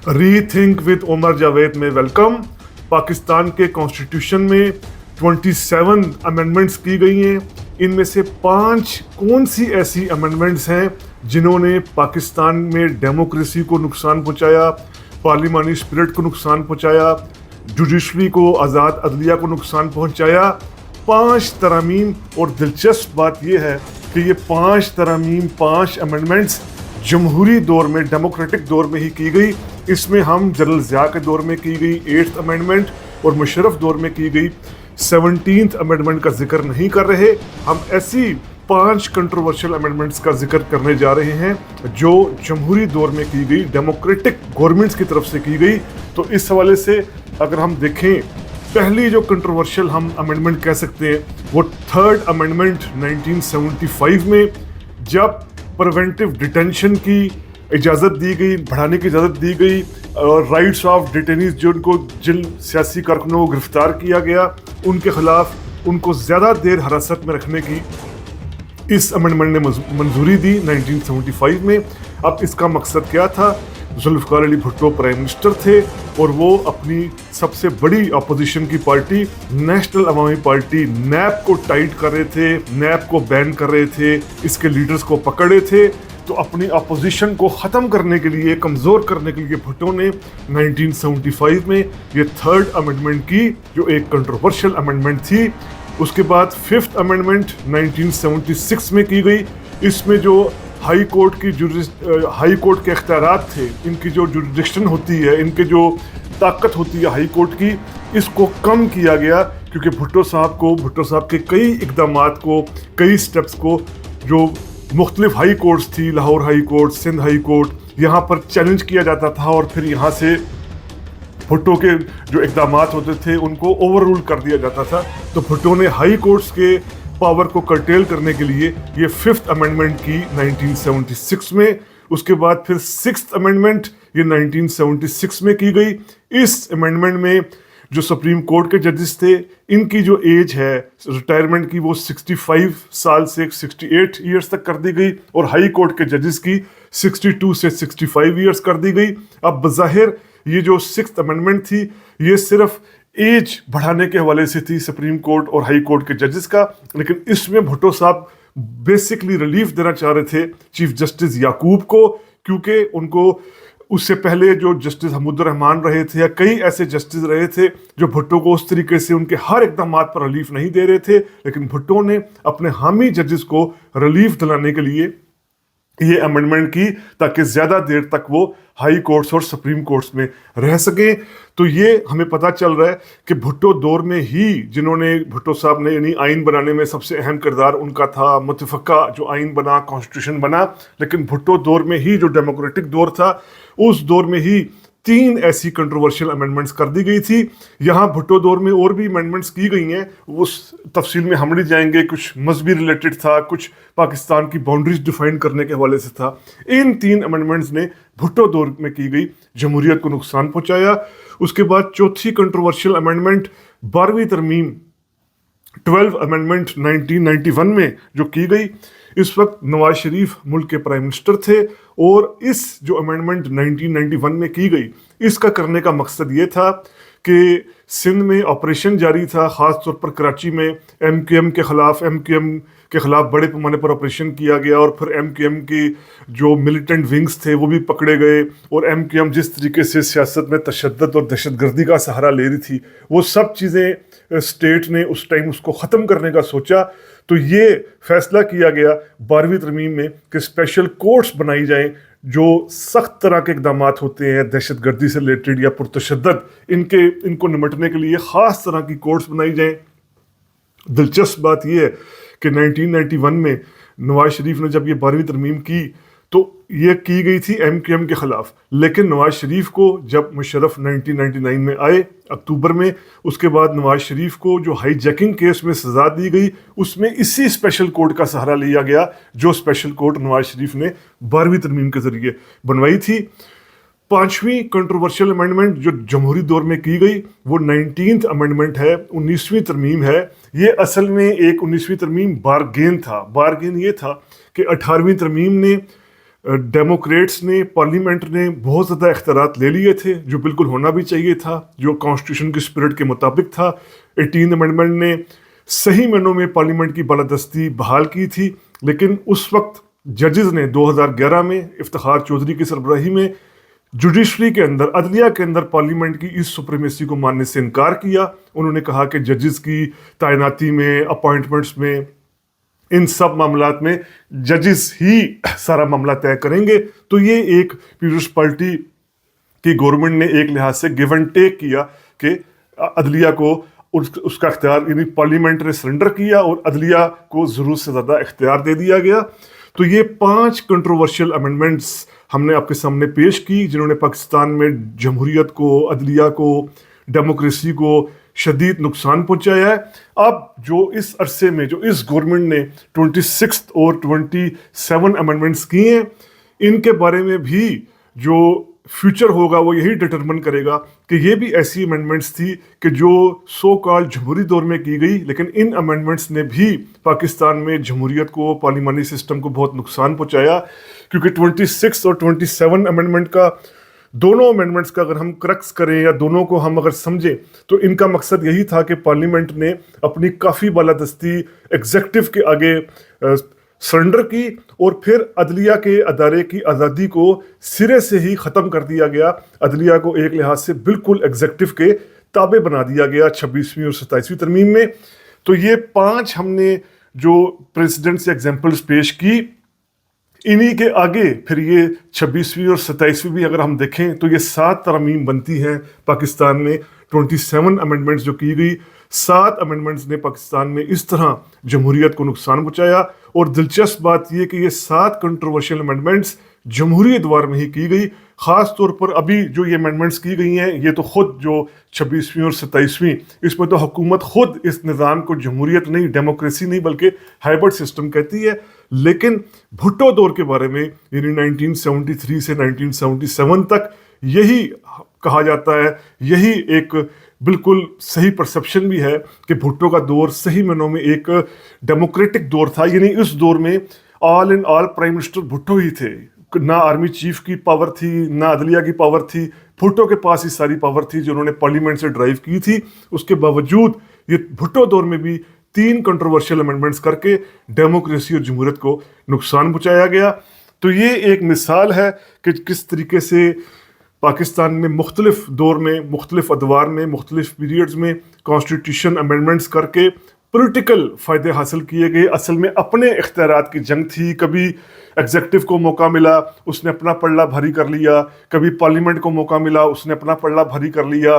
Rethink with Umar Javed में welcome. Pakistan के constitution में 27 अमेंडमेंट्स की गई हैं। इनमें से 5 कौन सी ऐसी अमेंडमेंट्स हैं जिन्होंने पाकिस्तान में डेमोक्रेसी को नुकसान पहुंचाया, पार्लिमानी स्पिरिट को नुकसान पहुंचाया, जुडिशरी को, आज़ाद अदलिया को नुकसान पहुंचाया। 5 तरमीम, और दिलचस्प बात यह है कि ये 5 तरमीम, 5 अमेंडमेंट्स जमहूरी दौर में, डेमोक्रेटिक दौर में ही की गई। इसमें हम जनरल ज़िया के दौर में की गई 8th अमेंडमेंट और मुशर्रफ दौर में की गई 17th अमेंडमेंट का जिक्र नहीं कर रहे। हम ऐसी 5 कंट्रोवर्शियल अमेंडमेंट्स का जिक्र करने जा रहे हैं जो जमहूरी दौर में की गई, डेमोक्रेटिक गवर्नमेंट्स की तरफ से की गई। तो इस हवाले से अगर हम देखें, पहली जो कंट्रोवर्शियल हम अमेंडमेंट कह सकते हैं वो 3rd अमेंडमेंट 1975 में, जब प्रिवेंटिव डिटेंशन की इजाज़त दी गई, बढ़ाने की इजाज़त दी गई, और राइट्स ऑफ डिटेनीज, जिन सियासी कारकुनों को गिरफ्तार किया गया उनके खिलाफ उनको ज़्यादा देर हिरासत में रखने की इस अमेंडमेंट ने मंजूरी दी 1975 में। अब इसका मकसद क्या था? जुल्फ़िकार अली भुट्टो प्राइम मिनिस्टर थे और वो अपनी सबसे बड़ी अपोजिशन की पार्टी नेशनल अवामी पार्टी नैप को टाइट कर रहे थे, नैप को बैन कर रहे थे, इसके लीडर्स को पकड़े थे। तो अपनी अपोजिशन को ख़त्म करने के लिए, कमज़ोर करने के लिए भुट्टो ने 1975 में ये 3rd अमेंडमेंट की, जो एक कंट्रोवर्शियल अमेंडमेंट थी। उसके बाद 5th अमेंडमेंट 1976 में की गई। इसमें जो हाई कोर्ट के इख्तियारात थे, इनकी जो जुरिडिक्शन होती है, इनके जो ताकत होती है हाई कोर्ट की, इसको कम किया गया, क्योंकि भुट्टो साहब के कई इक़दामात को, कई स्टेप्स को जो मुख्तलिफ हाई कोर्ट्स थी, Lahore High Court, Sindh High Court, यहाँ पर चैलेंज किया जाता था और फिर यहाँ से भुट्टो के जो इक़दामात होते थे उनको ओवर रूल कर दिया जाता था। तो भुट्टो ने हाई कोर्ट्स के पावर को कर्टेल करने के लिए ये 5th अमेंडमेंट की 1976 में। उसके बाद फिर 6th अमेंडमेंट ये 1976 में की गई। इस अमेंडमेंट में जो सुप्रीम कोर्ट के जजेस थे, इनकी जो एज है रिटायरमेंट की वो 65 साल से 68 ईयर्स तक कर दी गई, और हाई कोर्ट के जजेस की 62 से 65 ईयर्स कर दी गई। अब बज़ाहिर ये जो 6th अमेंडमेंट थी ये सिर्फ एज बढ़ाने के हवाले से थी सुप्रीम कोर्ट और हाई कोर्ट के जजेस का, लेकिन इसमें भुट्टो साहब बेसिकली रिलीफ देना चाह रहे थे चीफ जस्टिस याकूब को, क्योंकि उनको उससे पहले जो जस्टिस हमीदुर रहमान रहे थे या कई ऐसे जस्टिस रहे थे जो भुट्टो को उस तरीके से उनके हर इक़दामात पर रिलीफ नहीं दे रहे थे, लेकिन भुट्टो ने अपने हामी जजेस को रिलीफ दिलाने के लिए ये अमेंडमेंट की, ताकि ज़्यादा देर तक वो हाई कोर्ट्स और सुप्रीम कोर्ट्स में रह सकें। तो ये हमें पता चल रहा है कि भुट्टो दौर में ही जिन्होंने, भुट्टो साहब ने यानी आइन बनाने में सबसे अहम किरदार उनका था, मुतफ़क्का जो आइन बना, कॉन्स्टिट्यूशन बना, लेकिन भुट्टो दौर में ही जो डेमोक्रेटिक दौर था, उस दौर में ही 3 ऐसी कंट्रोवर्शियल अमेंडमेंट्स कर दी गई थी। यहाँ भुट्टो दौर में और भी अमेंडमेंट्स की गई हैं, उस तफसील में हम नहीं जाएंगे। कुछ मजहबी रिलेटेड था, कुछ पाकिस्तान की बाउंड्रीज डिफाइन करने के हवाले से था। इन 3 अमेंडमेंट्स ने भुट्टो दौर में की गई जमहूरियत को नुकसान पहुंचाया। उसके बाद चौथी कंट्रोवर्शियल अमेंडमेंट 12वीं तरमीम 12 अमेंडमेंट 1991 में जो की गई, इस वक्त नवाज शरीफ मुल्क के प्राइम मिनिस्टर थे, और इस जो अमेंडमेंट 1991 में की गई, इसका करने का मकसद ये था कि सिंध में ऑपरेशन जारी था, ख़ास तौर पर कराची में MQM के ख़िलाफ़ बड़े पैमाने पर ऑपरेशन किया गया, और फिर MQM की जो मिलिटेंट विंग्स थे वो भी पकड़े गए, और MQM जिस तरीके से सियासत में तशद्दुद और दहशतगर्दी का सहारा ले रही थी, वो सब चीज़ें स्टेट ने उस टाइम उसको ख़त्म करने का सोचा। तो ये फैसला किया गया 12वीं तरमीम में कि स्पेशल कोर्ट्स बनाई जाएं जो सख्त तरह के इक़दामात होते हैं दहशतगर्दी से रिलेटेड या पुरतशद्दुद, इनको निपटने के लिए ख़ास तरह की कोर्ट्स बनाई जाएं। दिलचस्प बात यह है कि 1991 में नवाज शरीफ ने जब ये 12वीं तरमीम की तो ये की गई थी MQM के ख़िलाफ़, लेकिन नवाज शरीफ को जब मुशर्रफ 1999 में आए अक्टूबर में, उसके बाद नवाज शरीफ को जो हाई जैकिंग केस में सज़ा दी गई, उसमें इसी स्पेशल कोर्ट का सहारा लिया गया, जो स्पेशल कोर्ट नवाज शरीफ ने 12वीं तरमीम के ज़रिए बनवाई थी। 5वीं कंट्रोवर्शियल अमेंडमेंट जो जमहूरी दौर में की गई वो 19th अमेंडमेंट है, 19वीं तरमीम है। ये असल में एक 19वीं तरमीम बारगेन था। बारगेन ये था कि 18वीं तरमीम ने डेमोक्रेट्स ने, पार्लियामेंट ने बहुत ज़्यादा इख्तियारात ले लिए थे, जो बिल्कुल होना भी चाहिए था, जो कॉन्स्टिट्यूशन की स्पिरिट के मुताबिक था। 18 अमेंडमेंट ने सही मायनों में पार्लियामेंट की बालादस्ती बहाल की थी, लेकिन उस वक्त जजेस ने 2011 में इफ्तिखार चौधरी की सरबराही में जुडिशरी के अंदर, अदलिया के अंदर पार्लियामेंट की इस सुप्रीमेसी को मानने से इनकार किया। उन्होंने कहा कि जजेस की तैनाती में, अपॉइंटमेंट्स में, इन सब मामलात में जजेस ही सारा मामला तय करेंगे। तो ये एक पीपल्स पार्टी की गवर्नमेंट ने एक लिहाज से गिव एंड टेक किया कि अदलिया को उसका इख्तियार, यानी पार्लियामेंट ने सरेंडर किया और अदलिया को ज़रूरत से ज़्यादा इख्तियार दे दिया गया। तो ये 5 कंट्रोवर्शियल अमेंडमेंट्स हमने आपके सामने पेश की, जिन्होंने पाकिस्तान में जमहूरियत को, अदलिया को, डेमोक्रेसी को शदीद नुकसान पहुंचाया है। अब जो इस अरसे में, जो इस गवर्नमेंट ने 26 और 27 अमेंडमेंट्स किए हैं, इनके बारे में भी जो फ्यूचर होगा वो यही डिटरमिन करेगा कि ये भी ऐसी अमेंडमेंट्स थी कि जो सो कॉल्ड जमहूरी दौर में की गई, लेकिन इन अमेंडमेंट्स ने भी पाकिस्तान में जमहूरियत को, पार्लिमानी सिस्टम को बहुत नुकसान पहुंचाया। क्योंकि 26 और 27 अमेंडमेंट का, दोनों अमेंडमेंट्स का अगर हम क्रक्स करें या दोनों को हम अगर समझें, तो इनका मकसद यही था कि पार्लियामेंट ने अपनी काफ़ी बालादस्ती एग्जेक्टिव के आगे सरेंडर की और फिर अदलिया के अदारे की आज़ादी को सिरे से ही ख़त्म कर दिया गया। अदलिया को एक लिहाज से बिल्कुल एग्जेक्टिव के ताबे बना दिया गया 26वीं और 27वीं तरमीम में। तो ये 5 हमने जो प्रेसिडेंट से एग्जाम्पल्स पेश की, इन्हीं के आगे फिर ये 26वीं और 27वीं भी अगर हम देखें तो ये 7 तरमीम बनती हैं पाकिस्तान में। 27 अमेंडमेंट्स जो की गई, 7 अमेंडमेंट्स ने पाकिस्तान में इस तरह जमहूरियत को नुकसान पहुंचाया। और दिलचस्प बात यह कि ये 7 कंट्रोवर्शियल अमेंडमेंट्स जमहूरी दौर में ही की गई। ख़ास तौर पर अभी जो ये अमेंडमेंट्स की गई हैं, ये तो ख़ुद जो 26वीं और 27वीं, इसमें तो हुकूमत ख़ुद इस निज़ाम को जमहूरियत नहीं, डेमोक्रेसी नहीं, बल्कि हाइब्रिड सिस्टम कहती है। लेकिन भुट्टो दौर के बारे में, यानी 1973 से 1977 तक, यही कहा जाता है, यही एक बिल्कुल सही परसेप्शन भी है कि भुट्टो का दौर सही मायनों में एक डेमोक्रेटिक दौर था। यानी इस दौर में all in all prime minister Bhutto ही थे, ना आर्मी चीफ की पावर थी, ना अदलिया की पावर थी, भुट्टो के पास ही सारी पावर थी जो उन्होंने पार्लियामेंट से ड्राइव की थी। उसके बावजूद ये भुट्टो दौर में भी 3 कंट्रोवर्शियल अमेंडमेंट्स करके डेमोक्रेसी और जमहूरियत को नुकसान पहुंचाया गया। तो ये एक मिसाल है कि किस तरीके से पाकिस्तान में मुख्तलिफ दौर में, मुख्तलिफ अदवार में, मुख्तलिफ पीरियड्स में कॉन्स्टिट्यूशन अमेंडमेंट्स करके पॉलिटिकल फ़ायदे हासिल किए गए। असल में अपने इख्तियारात की जंग थी। कभी एग्जेक्टिव को मौका मिला, उसने अपना पल्ला भारी कर लिया, कभी पार्लियामेंट को मौका मिला, उसने अपना पल्ला भारी कर लिया,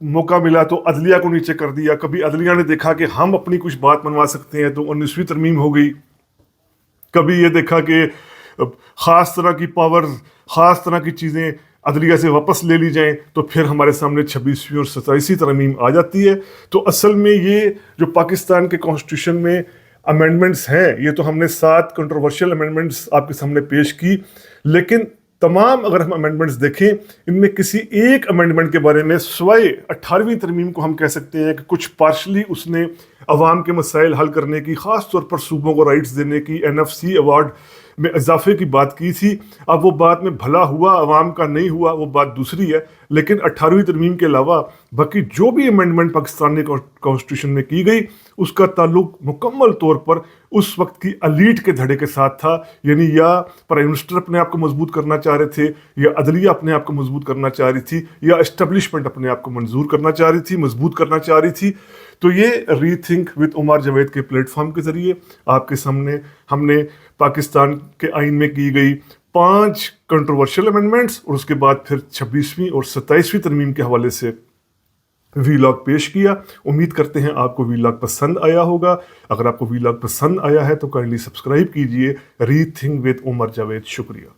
मौका मिला तो अदलिया को नीचे कर दिया। कभी अदलिया ने देखा कि हम अपनी कुछ बात मनवा सकते हैं तो 19वीं तरमीम हो गई। कभी ये देखा कि ख़ास तरह की पावर, ख़ास तरह की चीज़ें अदलिया से वापस ले ली जाएं, तो फिर हमारे सामने 26वीं और 27वीं तरमीम आ जाती है। तो असल में ये जो पाकिस्तान के कॉन्स्टिट्यूशन में अमेंडमेंट्स हैं, ये तो हमने 7 कंट्रोवर्शियल अमेंडमेंट्स आपके सामने पेश की, लेकिन तमाम अगर हम अमेंडमेंट्स देखें, इनमें किसी एक अमेंडमेंट के बारे में, सिवाय 18वीं तरमीम को हम कह सकते हैं कि कुछ पार्शली उसने अवाम के मसाइल हल करने की, ख़ास तौर पर सूबों को राइट्स देने की, NFC अवार्ड में इजाफे की बात की थी। अब वो बात में भला हुआ, अवाम का नहीं हुआ, वो बात दूसरी है। लेकिन 18वीं तरमीम के अलावा बाकी जो भी अमेंडमेंट पाकिस्तान ने कॉन्स्टिट्यूशन में की गई, उसका ताल्लुक मुकम्मल तौर पर उस वक्त की अलीट के धड़े के साथ था। यानी या प्राइम मिनिस्टर अपने आप को मजबूत करना चाह रहे थे, या अदलिया अपने आप को मजबूत करना चाह रही थी, या एस्टेब्लिशमेंट अपने आप को मंजूर करना चाह रही थी, मजबूत करना चाह रही थी। तो ये रीथिंक विद उमर जावेद के प्लेटफॉर्म के ज़रिए आपके सामने हमने पाकिस्तान के आइन में की गई 5 कंट्रोवर्शियल अमेंडमेंट्स और उसके बाद फिर 26वीं और 27वीं तरमीम के हवाले से वीलॉग पेश किया। उम्मीद करते हैं आपको वीलॉग पसंद आया होगा। अगर आपको वीलॉग पसंद आया है तो काइंडली सब्सक्राइब कीजिए रीथिंक विद उमर जावेद। शुक्रिया।